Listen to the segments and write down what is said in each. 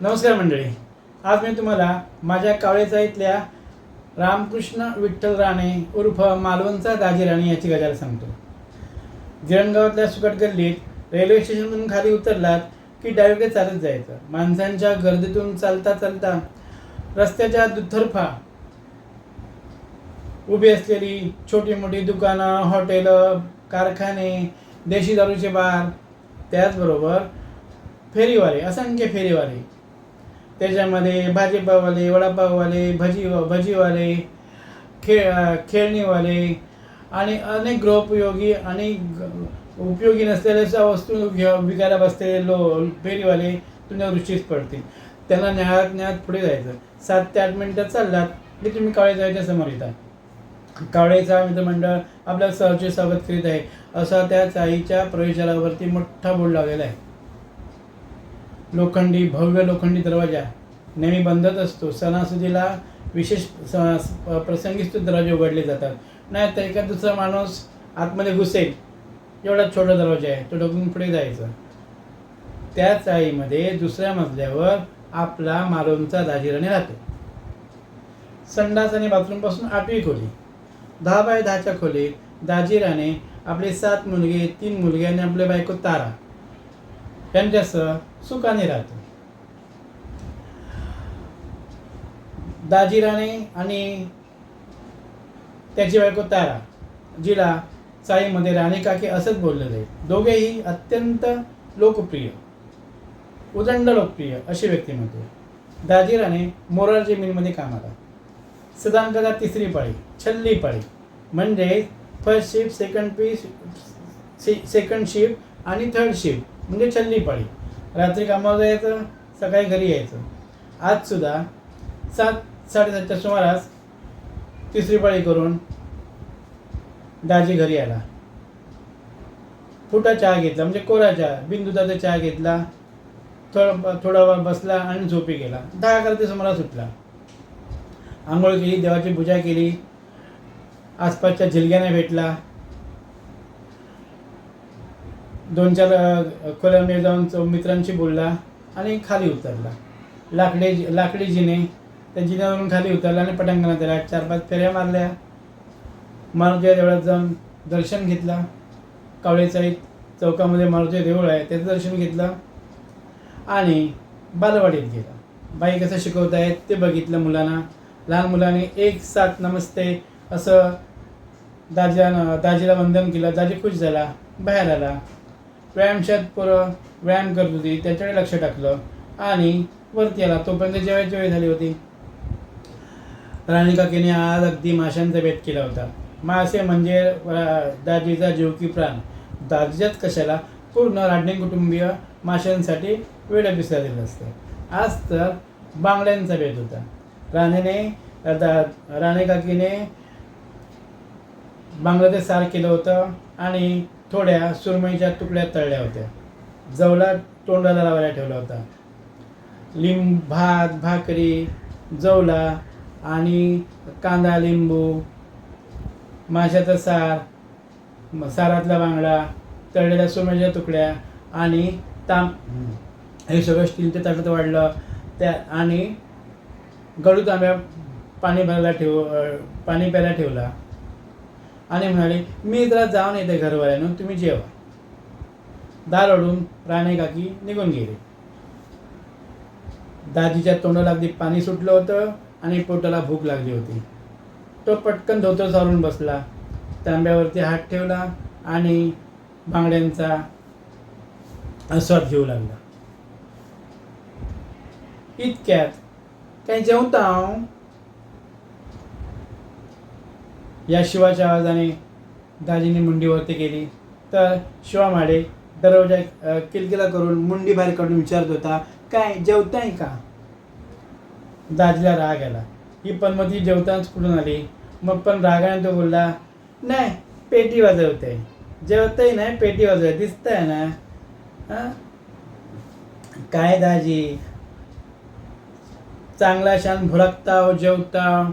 नमस्कार मंडळी. आज मी तुम्हाला माझ्या कावळेचा इथल्या रामकृष्ण विठ्ठल राणे उर्फ मालवणचा दाजी राणे याची गजाल सांगतो. गिरणगावातल्या सुकट गल्लीत रेल्वे स्टेशनमधून खाली उतरलात की डावीकडे चालत जायचं. माणसांच्या गर्दीतून चालता चालता रस्त्याच्या दुतर्फा उभी असलेली छोटी मोठी दुकानं, हॉटेलं, कारखाने, देशी दारूचे बार, त्याचबरोबर फेरीवाले, असंख्य फेरीवाले, त्याच्यामध्ये भाजीपाववाले, वडापाववाले, भजीवाले, खेळणीवाले आणि अनेक गृहोपयोगी आणि उपयोगी नसलेल्या वस्तू विकायला बसलेले फेरीवाले तुमच्या दृष्टीस पडतील. त्यांना न्यायात पुढे जायचं. 7 ते 8 मिनिटं चाललात की तुम्ही कावळेचाळीच्या समोर येतात. कावळेचा मित्रमंडळ आपल्या सहर्ष स्वागत करीत आहे असा त्या चाळीच्या प्रवेशद्वारावरती मोठा बोर्ड लागलेला आहे. भव्य लोखंडी दरवाजा नेहमी बंदच असतो. सणासुदीला विशेष प्रसंगीच तो दरवाजे उघडले जातात. नाही तर एका दुसरा माणूस आतमध्ये घुसेल एवढा छोटा दरवाजा आहे, तो ढकलून पुढे जायचं. त्या चाळीमध्ये दुसऱ्या मजल्यावर आपला मालवणचा दाजी राणे राहतो. संडास आणि बाथरूमपासून 8वी खोली, 10 बाय 10च्या खोलीत दाजी राणे आपले 7 मुलगे, 3 मुलगे आणि आपले बायको तारा यांच्यासह सुखाने राहतो. दाजी राणे आणि त्याची बायको तारा, जिला चाळीमध्ये राणे काकी असंच बोललं जाईल, दोघेही अत्यंत लोकप्रिय, उदंड लोकप्रिय अशी व्यक्तिमत्व. दाजी राणे मोरारजी मिलमध्ये कामाला. सदांकाला 3री पाळी, छल्ली पाळी म्हणजे फर्स्ट शिफ्ट, सेकंड शिफ्ट आणि थर्ड शिफ्ट म्हणजे छल्ली पाळी. रात्री कामावर जायचं, सकाळी घरी यायचं. आज सुद्धा 7-7:30च्या सुमारास 3री पाळी करून दाजी घरी आला. फुटा चहा घेतला म्हणजे कोरा चहा, बिनदुधाचा चहा घेतला. थोडा वेळ बसला आणि झोपी गेला. 10-11च्या सुमारास सुटला. आंघोळ केली, देवाची पूजा केली, आसपासच्या झिलग्याने भेटला, 2-4 खोल्यांमध्ये जाऊन मित्रांशी बोलला आणि खाली उतरला. लाकडी जिने, त्या जिन्यावरून खाली उतरला आणि पटांगणात आला. 4-5 फेऱ्या मारल्या. मारुतीच्या देवळात जाऊन दर्शन घेतला. कावळेचाळीत चौकामध्ये मारुतीचे देऊळ आहे, त्याचं दर्शन घेतलं आणि बालवाडीत गेला. बाई कसं शिकवत आहेत ते बघितलं मुलांना. लहान मुलाने 1-7 नमस्ते असं दाजीला वंदन केलं. दाजी खुश झाला, बाहेर आला. व्यायामशाळेत पोरं व्यायाम करत होती, त्याच्याकडे लक्ष टाकलं आणि वरती आला. तोपर्यंत जेवायची वेळ झाली होती. राणी काकीने आज अगदी माशांचा बेत केला होता. मासे म्हणजे दाजीचा जीव की प्राण. दाजीच्याच कशाला, पूर्ण राणे कुटुंबीय माशांसाठी वेळ पिसळलेलं असतं. आज तर बांगड्यांचा बेत होता. राणी काकीने बांगड्याचं सार केलं होतं आणि थोड्या सुरमईच्या तुकड्या तळल्या होत्या. जवला तोंडाला लावायला ठेवला होता. भात, भाकरी, जवला आणि कांदा, लिंबू, माशाचा सार, सारातला बांगडा, तळलेल्या सुरमईच्या तुकड्या आणि हे सगळं स्टीलच्या ताटात वाढलं. त्या आणि गळू तांब्या पाणी प्यायला ठेवला आणि म्हणाले, मी जरा जाऊन येते घरवाल्यानं, तुम्ही जेवा. दार ओढून राणे काकी निघून गेले. दाजीच्या तोंडाला अगदी पाणी सुटलं होतं आणि पोटाला भूक लागली होती. तो पटकन धोतर सारून बसला, तांब्यावरती हात ठेवला आणि बांगड्यांचा आस्वाद घेऊ लागला. इतक्यात काही जेवताव या शिवाच्या आवाजाने दाजीने मुंडीवरती केली तर शिवा माडे दरवाजा किलकिला करून मुंडी बाहेर काढून विचारत होता, काय जेवताय का? दाजीला राग आला. ही पनमती जेवताच कुठून आली? मग पण रागाने तो बोलला, नाही पेटी वाजवते, जेवतही नाही पेटी वाजवते, दिसतंय ना. काय दाजी, चांगला शान भुरकताव, जेवताव,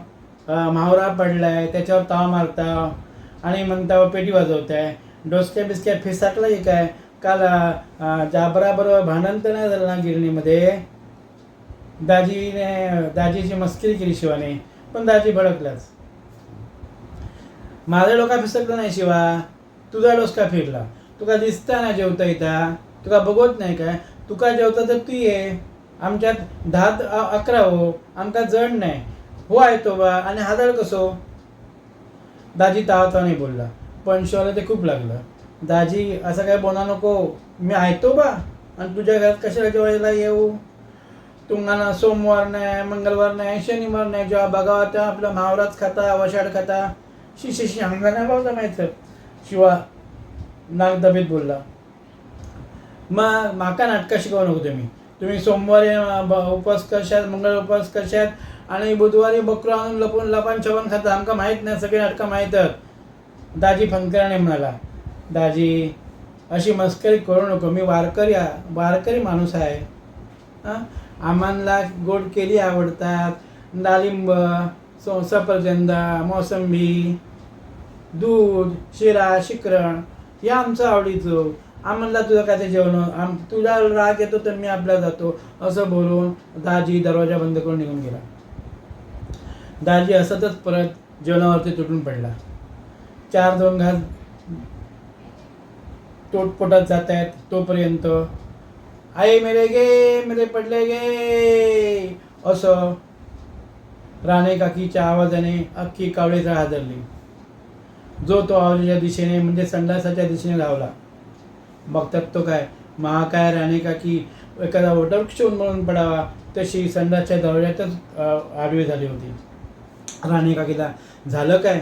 म्हावरा पडलाय त्याच्यावर ताव मारताव आणि म्हणताव पेटी वाजवताय. डोसक्या बिस्क्या फिसाकला काय? काल जाबराबरोबर भांडण तर नाही झालं ना गिरणीमध्ये? दाजीची मस्करी केली शिवाने, पण दाजी भडकलाच. माझा डोका फिसकला नाही शिवा, तुझा डोसका फिरला. तुका दिसता ना जेवता येता, तुका बघत नाही काय? तुका जेवता तर तू ये, आमच्यात 10-11 हो, आमका जड नाही हो आहे तो बा. आणि हादळ कसो? दाजी तावातावाने बोलला, पण शिवाला ते खूप लागलं. दाजी असं काय बोला नको, मी ऐकतो बा, आणि तुझ्या घरात कशाला जेवायला येऊ? तुम्हाला सोमवार नाही, मंगळवार नाही, शनिवार नाही, जेव्हा बघावा तेव्हा आपला महावराच खाता, वशाड खाता. शिशी अंगा नाही बाबा माहिती. शिवा नागदबीत बोलला, मग माका नाटकं शिकवू नको तुम्ही सोमवारी उपवास करशात, मंगळ उपवास करशात, आणि बुधवारी बकरू आणून लपून लपान छवन खाता. आमका माहीत नाही, सगळे नाटकं माहीतच. दाजी फंकराने म्हणाला. दाजी अशी मस्करी करू नको, मी वारकरी माणूस आहे. आम्हाला गोड केली आवडतात, डाळिंब, सफरचंद, मोसंबी, दूध, शिरा, शिकरण हे आमचं आवडीचं. आम्हाला तुझं काय ते जेवण, तुझा राग येतो तर मी आपला जातो, असं बोलून दाजी दरवाजा बंद करून निघून गेला. दाजी असतच परत जेवणावरती तुटून पडला. 4-2 घास पोटात जात आहेत तोपर्यंत आई मेरे पडले गे असं राणे काकीच्या आवाजाने अख्खी कावळेचा हादरली. जो तो आवाजाच्या दिशेने म्हणजे संडासाच्या दिशेने धावला. बघतात तो काय, महाकाय राणे काकी एखादा वटवृक्ष उन्मळून पडावा तशी संडासच्या दरवाज्यातच आडवी झाली होती. राणे काकीला झालं काय?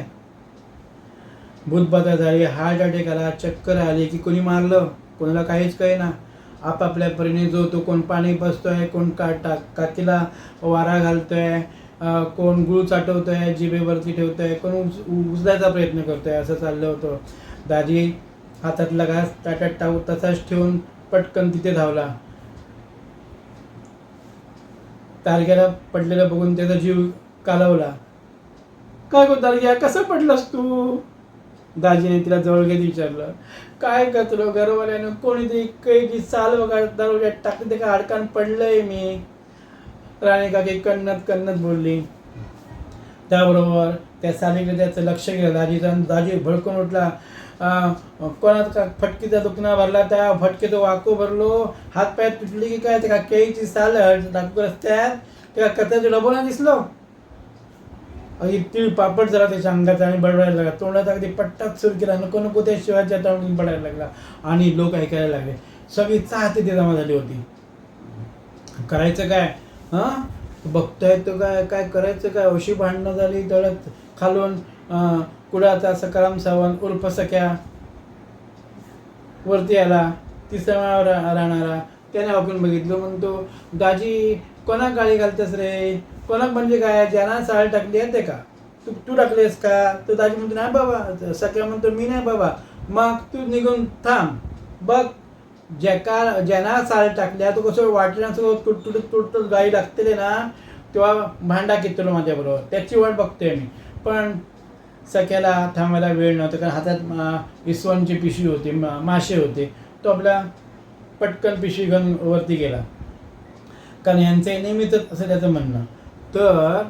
भूतबाधा झाली, हार्ट अटॅक आला, चक्कर आली की कोणी मारलं, कोणाला काहीच कळेना. आपापल्या परीने जो तो कोण पाणी बसतोय, कोण काकीला वारा घालतोय, कोण गुळ चाटवतोय, जिभेवरती ठेवतोय, कोण उचलायचा प्रयत्न करतोय, असं चाललं होतं. दाजी हातातला घास ताटात तसाच ठेवून पटकन तिथे धावला. तारग्याला पडलेलं बघून त्याचा जीव कालवला. काय गो तारग्या, कसं पडलंस तू? दाजीने तिला जवळ घेत विचारलं. काय करतो घरवाल्यानं, कोणीतरी कैची चाल वगैरे दरवाज्यात टाकली, ते का हाडकान पडलंय मी. राणी काकी कन्नत बोलली. त्याबरोबर त्या सालीकडे त्याचं लक्ष गेलं. दाजी भडकून उठला. कोणात का फटकीचा दुखणा भरला, त्या फटकेचं वाको भरलो, हातपाय तुटली की काय, ते का केळीची साल टाकू रस्त्यात, ते का कथाचं डबोना दिसलो. तीळ पापड जरा त्याच्या अंगाचा आणि बडबडायला लागला. तोंडात अगदी पट्टाच सुरू केला. नको त्या शिवाच्या तोंडून पडायला लागला. आणि लोक ऐकायला लागले. सगळी चाहते ते जमा झाली होती. करायचं काय? बघताय तो काय करायचं काय? अशी भांडणं झाली. तळत खालून कुडाचा सकाराम सावंत उर्फ सख्या वरती आला. तिसऱ्या राहणारा त्याने वाकून बघितलं. म्हणतो, दाजी कोणा गाळी घालतेस रे? कोणाक म्हणजे काय? ज्यांना साळ टाकली आहे ते का तू टाकलेस का? तो दाजी म्हणतो, नाही बाबा. सख्या म्हणतो, मी नाही बाबा. मग तू निघून थांब. बघ ज्यांना साळ टाकल्या तो कसं वाटण्यासोबत तुटत गाई लागते ना, तेव्हा भांडा कितलो माझ्याबरोबर, त्याची वाट बघतोय मी. पण सख्याला थांबायला वेळ नव्हता, कारण हातात इसवणची पिशवी होती, मासे होते. तो आपला पटकन पिशवी घेऊन वरती गेला, कारण यांचं नेहमीच असं त्याचं म्हणणं. तर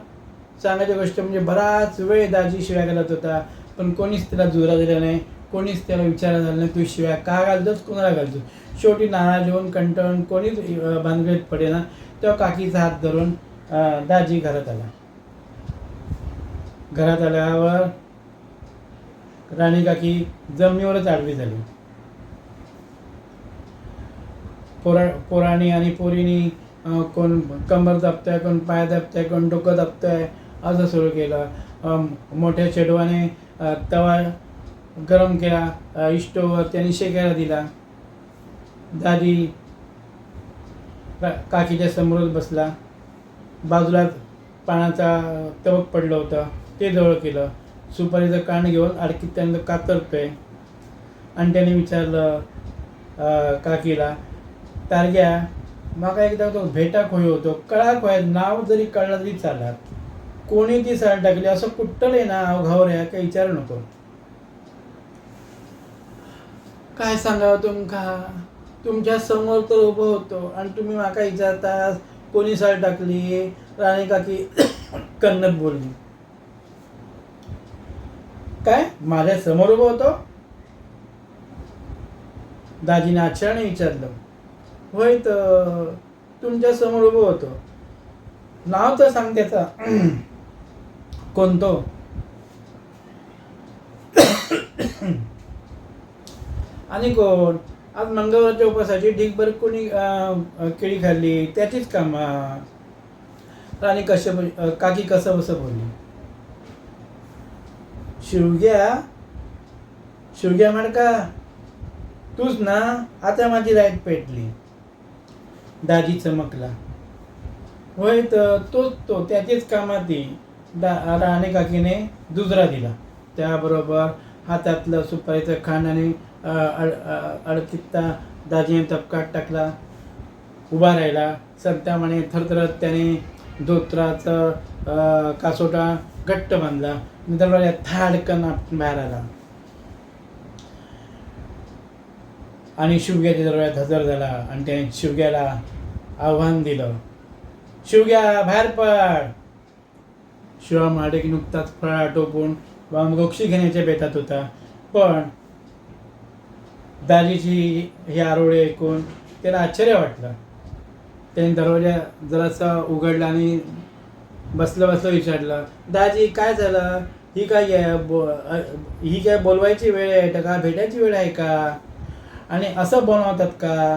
सांगायची गोष्ट म्हणजे बराच वेळ दाजी शिव्या घालत होता, पण कोणीच त्याला जोरा दिला नाही, कोणीच त्याला विचारलं झालं नाही, तू शिव्या का घालतोस, कोणाला घालतोस. शेवटी नाराज होऊन कंटाळून कोणीच भानगडीत पडेना. तेव्हा काकीचा हात धरून दाजी घरात आला. घरात आल्यावर राणी काकी जमिनीवरच आडवी झाली. पोराणी आणि पोरीनी कोण कंबर दाबतंय, कोण पाय दाबतंय, कोण डोकं दाबतंय, असं सुरू केलं. मोठ्या चेडवाने तवा गरम केला इस्टोवर, त्याने शेकायला दिला. दाजी काकीच्या समोरच बसला. बाजूला पाण्याचा तवक पडलं होतं, ते जवळ केलं. सुपारीचं कान घेऊन अडकीत त्यानं कातरतोय. आणि त्याने विचारलं काकीला, तारग्या मग एकदा तो भेटा खोय होतो, कळा खोय, नाव जरी कळलं तरी चालत, कोणी ती साल टाकली असं कुठलं ना घावऱ्या, काही विचारू नको. काय सांगावं तुमका, तुमच्या समोर तर उभं होतो आणि तुम्ही माका विचारता कोणी साल टाकली? राणी काकी कन्नत बोलली. काय माझ्या समोर उभं होतो? दाजीने आश्चर्याने विचारलं. होय तर तुमच्या समोर उभं होतो. नाव तर सांग त्याचा. कोणतो? आणि कोण? आज मंगळवारच्या उपवासाची ढीगभर कोणी केळी खाल्ली त्याचीच कामा. राणी काकी कसं बसं बोलली. शिवग्या मडका तूच ना? आता माझी लाईट पेटली. दाजी चमकला. होय तर तोच तो, त्याचीच कामाती. राणी काकीने दुसरा दिला. त्याबरोबर हातातलं सुपारीचं खांड आणि अडकित्ता दाजीने तपकात टाकला. उभा राहिला. संतामाने थरथरत त्याने धोत्राचं कासोटा घट्ट बांधला. दरवाजा थाडकन बाहेर आला आणि शिवग्याच्या दरवाजात हजर झाला आणि त्याने शिवग्याला आव्हान दिलं. शिवग्या बाहेर पड. शिवा माडे नुकताच फळा टोपून गोक्षी घेण्याच्या बेतात होता. पण दाजीची हे आरोळे ऐकून त्याला आश्चर्य वाटलं. त्याने दरवाजा जरासा उघडला आणि बसलं विचारलं, दाजी काय झालं? ही काय बोलवायची वेळ आहे का? भेटायची वेळ आहे का? आणि असं बनवतात का?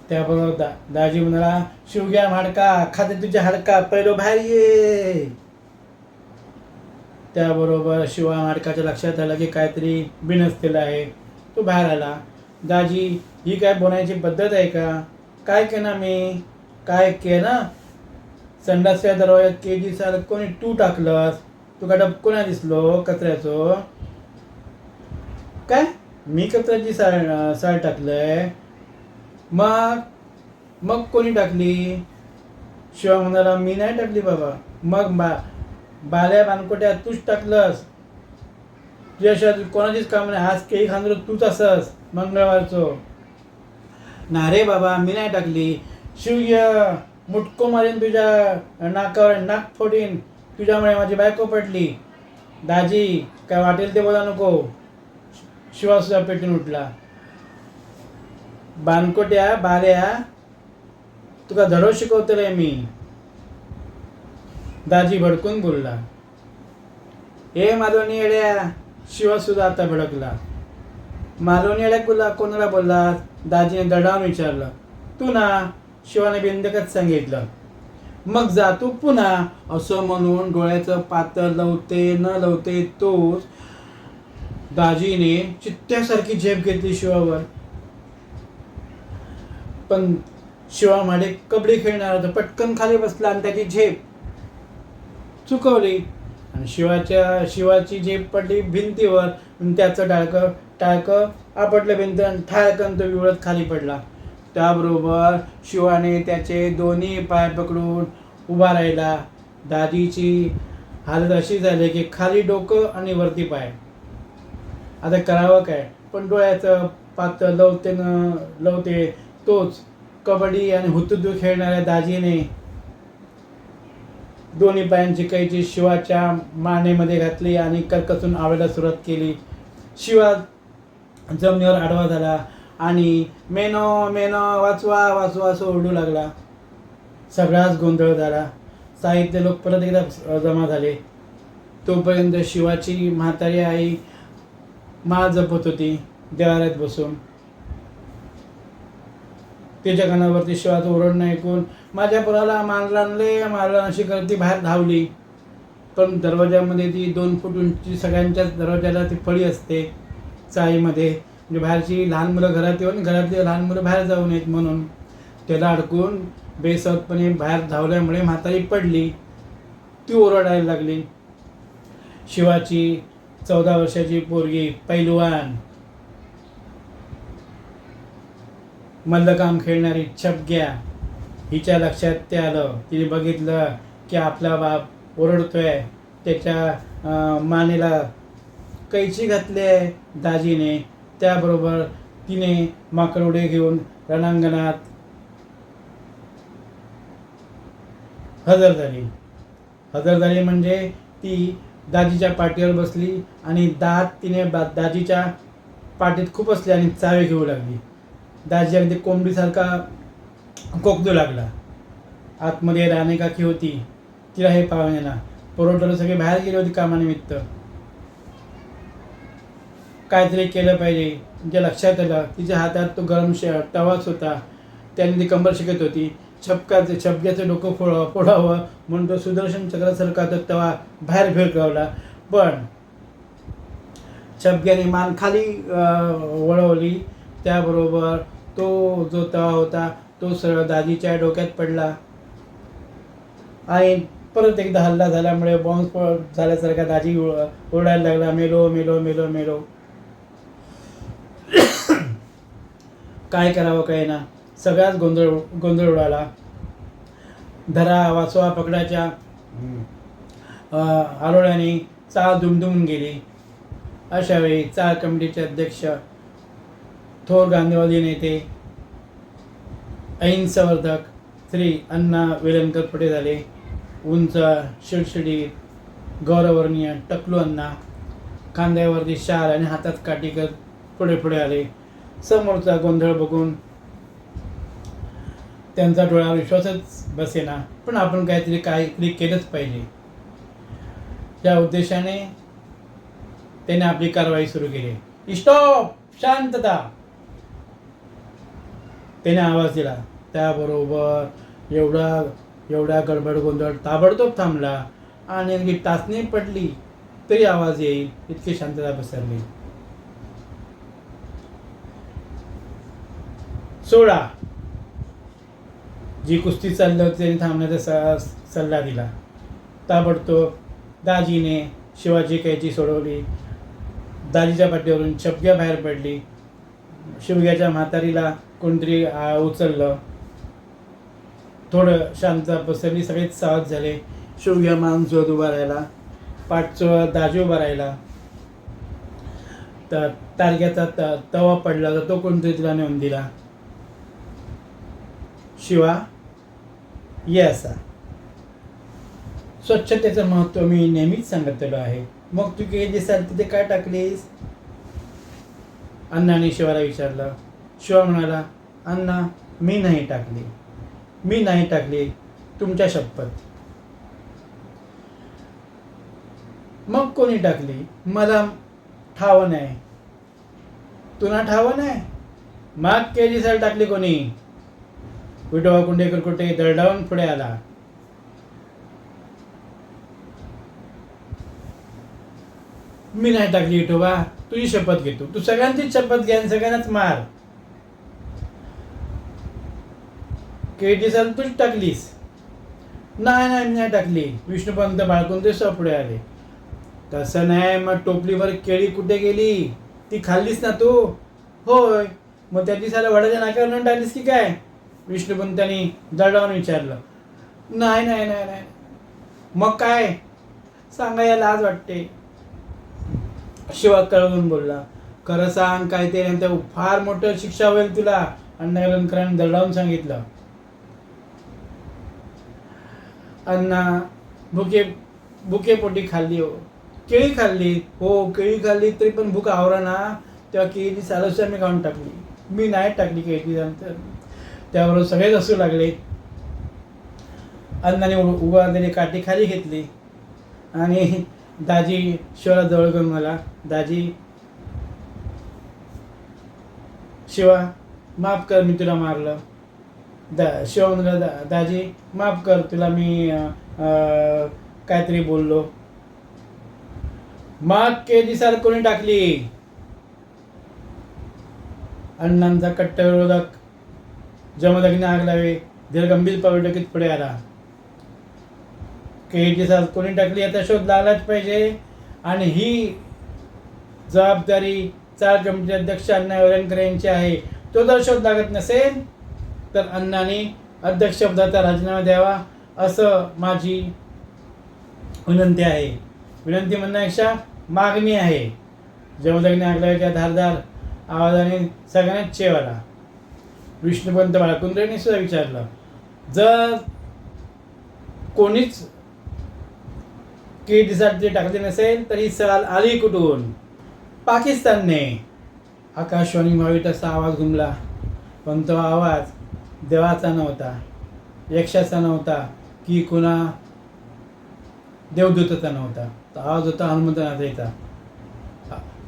त्याबरोबर दाजी म्हणाला, शिवग्या हाडका खाते तुझ्या हाडका, पहिलं बाहेर ये. त्याबरोबर शिवा हाडकाच्या लक्षात आलं की काहीतरी बिनसलेलं आहे. तो बाहेर आला. दाजी ही काय बोलायची पद्धत आहे का? काय केलं मी? काय केलं? संडासच्या दरवाज्यात केजी साल कोणी तू टाकलंस? तुका डबको नाही दिसलो कचऱ्याचं? काय मी कचऱ्याची साल टाकलंय? मग कोणी टाकली? शिवा म्हणाला, मी नाही टाकली बाबा. मग बाल्या बानकोट्या तूच टाकलंस. तुझ्याशिवाय कोणाचीच काम नाही. आज केळी खांदर तूच असस मंगळवारचं. ना रे बाबा, मी नाही टाकली. शिवग्या मुटको मारीन तुझ्या नाकावर, नाक फोडीन. तुझ्यामुळे माझी बायको पडली. दाजी काय वाटेल ते बोला नको. शिवा सुद्धा पेटून उठला. बानकोट्या बाल्या तुका धडो शिकवतोय मी. दाजी भडकून बोलला. ए मालोनी येड्या. शिवा सुद्धा आता भडकला. मालोनी येड्या कोणाला बोललास? दाजीने दडावून विचारलं. तू ना. शिवाने बिंदकच सांगितलं. मग जा तू पुन्हा. असं म्हणून डोळ्याचं पातळ लवते न लवते तोच दाजीने चित्त्यासारखी झेप घेतली शिवावर. पण शिवा माडे कबड्डी खेळणार होता. पटकन खाली बसला आणि त्याची झेप चुकवली आणि शिवाची झेप पडली भिंतीवर. त्याचं टाळकं आपटलं भिंत आणि ठाळकन तो विवळत खाली पडला. त्याबरोबर शिवाने त्याचे दोन्ही पाय पकडून उभा राहिला. दाजीची हालत अशी झाली की खाली डोकं आणि वरती पाय. आता करावं काय? पण डोळ्याचं पातळ लवते तोच कबड्डी आणि हुतुतू खेळणाऱ्या दाजीने दोन्ही पायांची कैची शिवाच्या मानेमध्ये घातली आणि कर्कसून आवडायला सुरुवात केली. शिवा जमिनीवर आडवा झाला आणि मेनो मेनो वाचवा वाचवा असं ओरडू लागला. सगळाच गोंधळ झाला. साहित्य लोक परत एकदा जमा झाले. तोपर्यंत शिवाची म्हातारी आई माळ जपत होती देवाऱ्यात बसून. तिच्या कानावरती शिवाचं ओरडणं ऐकून माझ्या पोराला मारला अशी करत ती बाहेर धावली. पण दरवाजामध्ये ती 2 फूट उंची सगळ्यांच्याच दरवाजाला ती फळी असते चाळीमध्ये. म्हणजे बाहेरची लहान मुलं घरात येऊन घरातली लहान मुलं बाहेर जाऊ नयेत म्हणून. त्याला अडकून बेसावतपणे बाहेर धावल्यामुळे म्हातारी पडली. ती ओरडायला लागली. शिवाची 14 वर्षाची पोरगी पैलवान मल्लकाम खेळणारी छपग्या हिच्या लक्षात ते आलं. तिने बघितलं की आपला बाप ओरडतोय. त्याच्या मानेला कैची घातली आहे दाजीने. त्याबरोबर तिने माकडोडे घेऊन रणांगणात हजर झाली. हजर झाली म्हणजे ती दाजीच्या पाठीवर बसली आणि दात तिने दाजीच्या पाठीत खूप असले आणि चावे घेऊ लागली. दाजी अगदी कोंबडीसारखा कोकदू लागला. आतमध्ये राणे काकी होती, तिला हे पाहुण्याला पुरवठाला सगळे बाहेर गेले होते कामानिमित्त. काहीतरी केलं पाहिजे. तिच्या लक्षात आलं तिच्या हातात तो गरम तवाच होता. त्याने ती कंबर शिकत होती. छपक्याचं डोकं फोडावं म्हणून तो सुदर्शन चक्रासारखा तो तवा बाहेर फिरकावला. पण छपक्याने मान खाली वळवली. त्याबरोबर तो जो तवा होता तो सरळ दाजीच्या डोक्यात पडला आणि परत एकदा हल्ला झाल्यामुळे बॉम्ब झाल्यासारखा दाजी ओरडायला लागला, मेलो मेलो मेलो मेलो. काय करावं काय ना, सगळाच गोंधळ उडाला. धरा वाचवा पकडाच्या आरोळ्याने चाळ दुमदुमून गेली. अशा वेळी चाळ कमिटीचे अध्यक्ष, थोर गांधीवादी नेते, अहिंसावर्धक श्री अण्णा वेलणकर पुढे झाले. उंच, शिडशिडीत, गौरवर्णीय टकलू अण्णा खांद्यावरती शाल आणि हातात काठीकर पुढे पुढे आले. समोरचा गोंधळ बघून त्यांचा डोळ्यावर विश्वासच बसेना. पण आपण काहीतरी केलंच पाहिजे या उद्देशाने त्याने आपली कारवाई सुरू केली. स्टॉप, शांतता, त्याने आवाज दिला. त्याबरोबर एवढा गडबड गोंधळ ताबडतोब थांबला आणि अगदी टाचणी पडली तरी आवाज येईल इतकी शांतता पसरली. सोडा. जी कुस्ती चालली होती त्यांनी थांबण्याचा सल्ला दिला. ताबडतोब दाजीने शिवाजी कैची सोडवली. दाजीच्या पाठीवरून छपक्या बाहेर पडली. शिवग्याच्या म्हातारीला कोणतरी उचललं. थोडं शांतता पसरली. सगळेच सावध झाले. शिवग्या मान जोत उभा राहिला. पाठचं दाजी उभा राहिला. तर तारग्याचा तवा पडला तर तो कोणतरी तिला नेऊन दिला. शिवा, ये असा. स्वच्छतेचं महत्त्व मी नेहमीच सांगितलेलं आहे. मग तू काही दिसाल तिथे काय टाकलीस? अण्णाने शिवाला विचारलं. शिवा म्हणाला, अण्णा मी नाही टाकली, तुमच्या शपथ. मग कोणी टाकली? मला ठाव नाही. तुला ठाव नाही? मग केली सर टाकली कोणी? विठोबा कुंडेकर कुठे दरडावून पुढे आला. मी नाही टाकली विठोबा, तुझी शपथ घेतो. तू सगळ्यांचीच शपथ घ्या आणि सगळ्यांनाच मार. केटी सर तूच टाकलीस? नाही मी नाही टाकली. विष्णुपंत बाळकून ते पुढे आले. तसं नाही, मग टोपलीवर केळी कुठे गेली? ती खाल्लीस ना तू? होय. मग त्याची साला वडाच्या नाक्यावर न टाकलीस की काय? विष्णुपंतांनी दरडावून विचारलं. नाही. मग काय? सांगायला लाज वाटते. शिवा कळवून बोलला. खरं सांग, काय ते नंतर फार मोठं शिक्षा होईल तुला, अण्णा वेलणकरांनी दरडावून सांगितलं. अण्णा भुके पोटी खाल्ली हो. केळी खाल्ली हो, केळी खाल्ली तरी पण भूक आवरा ना. तेव्हा केळीची सालसुद्धा मी खाऊन टाकली. मी नाही टाकली केळीची. नंतर त्याबरोबर सगळेच हसू लागले. अण्णाने उभारलेली काठी खाली घेतली आणि दाजी शिवाला जवळ करून मला, दाजी, शिवा माफ कर, मी तुला मारलं. शिवा म्हणाला, दाजी माफ कर, तुला मी काहीतरी बोललो. माग केली साल कोणी टाकली? अण्णांचा कट्टर विरोधक जमदग्नी आग लावे धीरगंभीर पावडकीत पुढे आला. केळीची साल कोणी टाकली याचा शोध लागलाच पाहिजे. आणि ही जबाबदारी चाळ कमिटी अध्यक्ष अण्णा वेलणकर यांची आहे. तो जर शोध लागत नसेल तर अण्णांनी अध्यक्षपदाचा राजीनामा द्यावा असं माझी विनंती आहे. विनंती म्हणण्यापेक्षा मागणी आहे. जमदग्नी आग लावेच्या धारदार आवाजाने सगळ्यांनाच चेव आला. विष्णुपंत बाळकुंद्रेने सुद्धा विचारलं, जर कोणीच कीडसाठी टाकली नसेल तर ही सहल आली कुठून? पाकिस्तानने. आकाशवाणी व्हावी तसा आवाज घुमला, पण तो आवाज देवाचा नव्हता, यक्षाचा नव्हता की कुणा देवदूताचा नव्हता. तो आवाज होता हनुमंतनाथेचा.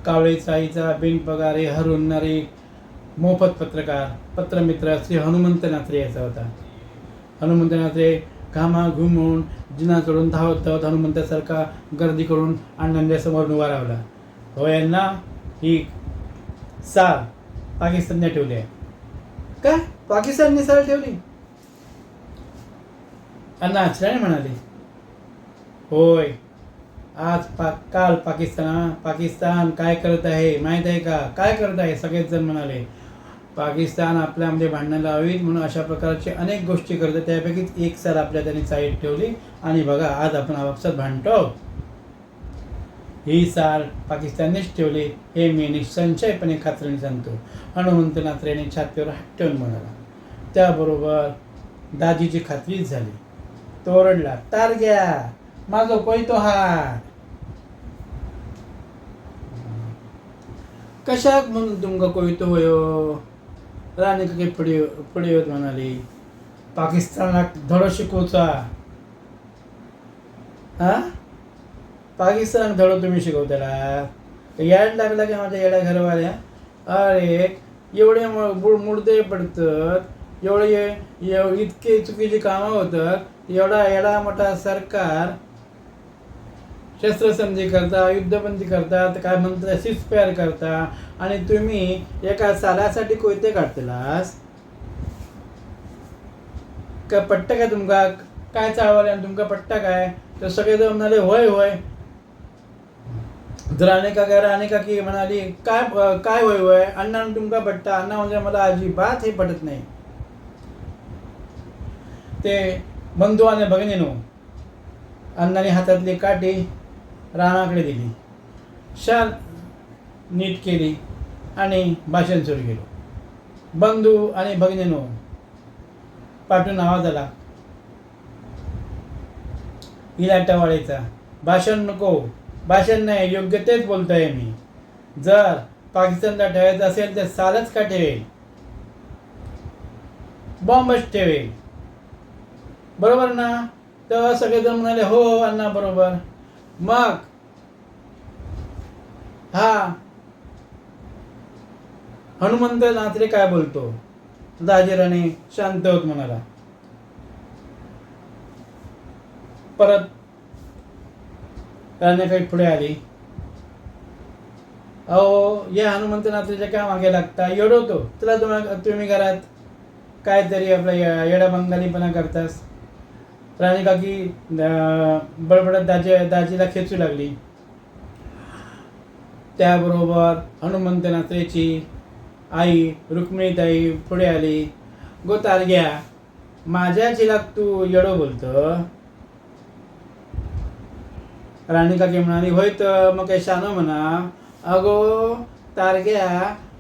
कावळेचा आईचा बिनपगारी हरवणारी मोफत पत्रकार पत्रमित्र श्री हनुमंत नात्रे याचा होता. हनुमंत नात्रे घामाघूम जिना चढून धावत धावत हनुमंतासारखा गर्दी करून अण्णांच्यासमोर उभा राहिला. हो, यांना ही साल पाकिस्तानने ठेवली आहे. काय पाकिस्तानने साल ठेवली? अण्णा आश्चर्याने म्हणाले. होय, आज काल पाकिस्तान काय करत आहे माहीत आहे का? काय करत आहे? सगळेच जण म्हणाले. पाकिस्तान आपल्यामध्ये भांडणं लावीत म्हणून अशा प्रकारचे अनेक गोष्टी करतात. त्यापैकीच एक साल आपल्या त्यांनी साईड ठेवली आणि बघा आज आपण आपापसात भांडतो. ही साल पाकिस्ताननेच ठेवली हे मी निसंशयपणे खात्रीने सांगतो, हनुमंत नात्रेने छातीवर हात ठेवून म्हणाला. त्याबरोबर दाजीची खात्रीच झाली. तो ओरडला, तारग्या माझो कोयतो हात. कशाक म्हणून तुमका कोयतो होयो? राणी काही पुढे होत म्हणाली. पाकिस्तानला धडो शिकवचा. हा, पाकिस्तान धडो तुम्ही शिकवताला? याड लागला की माझ्या येड्या घरवाल्या? अरे एवढे मुडदे पडतात, एवढे इतके चुकीची कामं होतात. एवढा एवढा मोठा सरकार शस्त्रसंधी करता, युद्धबंदी करतात, काय म्हणतात सीजफायर करता, आणि तुम्ही एका सालासाठी कोयते काढतेलास का? पट्टा काय तुमका? काय चालवले तुमका पट्टा काय? तर सगळेजण म्हणाले होय होय. राणे काकी म्हणाली काय काय होय होय अण्णा तुमका पट्टा? अण्णा म्हणजे मला अजिबात हे पटत नाही. ते बंधू आणि भगिनीनो, अण्णाने हातातली काठी राणाकडे दिली, शाल नीट केली आणि भाषण सुरू केलं. बंधू आणि भगिनीनो, पाठून आवाज आला हिला टवाळीचा. भाषण नको, भाषण नाही, योग्य तेच बोलतोय मी. जर पाकिस्तानला ठेवायचं असेल तर सालच का ठेवेल? बॉम्बच ठेवेल, बरोबर ना? तर सगळेजण म्हणाले हो अण्णा बरोबर. मग हा हनुमंत नात्रे काय बोलतो? दाजीराणे शांत होत म्हणाला. परत राणे काही पुढे आली. अहो या हनुमंत नात्रेच्या काय मागे लागता? येडवतो तुला. तुम्ही घरात काहीतरी आपला येडा बंगालीपणा करतास. राणी काकी बडबडत दाजीला खेचू लागली. त्याबरोबर हनुमंत नात्रेची आई रुक्मिणीताई पुढे आली. गो तारग्या, माझ्या चिलाक तू येडो बोलतो? राणी काकी म्हणाली होय तर मग काय शानो म्हणा. अगो तारग्या,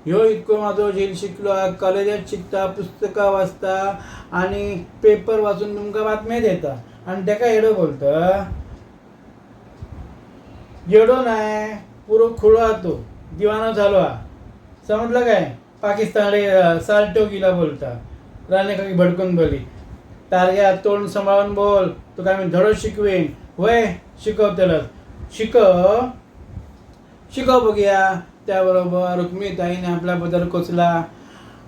ह्यो इतको माझो झेल शिकलो, कॉलेजात शिकता, पुस्तकं वाचता आणि पेपर वाचून तुमका बातम्या देता आणि त्याका येडो बोलतं? येडो नाही, पुरो खुळा तो दिवाना झालो. समजलं काय? पाकिस्तानला साल्टो गिला बोलता. राणी काकी भडकून बोलली. तारग्या तोंड सांभाळून बोल, तू काय मी धडो शिकवेन होय? शिकवतेलच, शिकव बघूया. त्याबरोबर रुक्मिणीताईने आपला बदल कोचला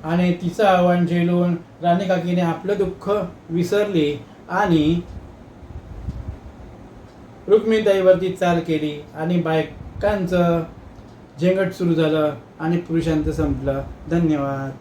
आणि तिचं आव्हान झेलून राणी काकीने आपलं दुःख विसरली आणि रुक्मिणीताईवरती चाल केली आणि बायकांचं झेंगट सुरू झालं आणि पुरुषांचं संपलं. धन्यवाद.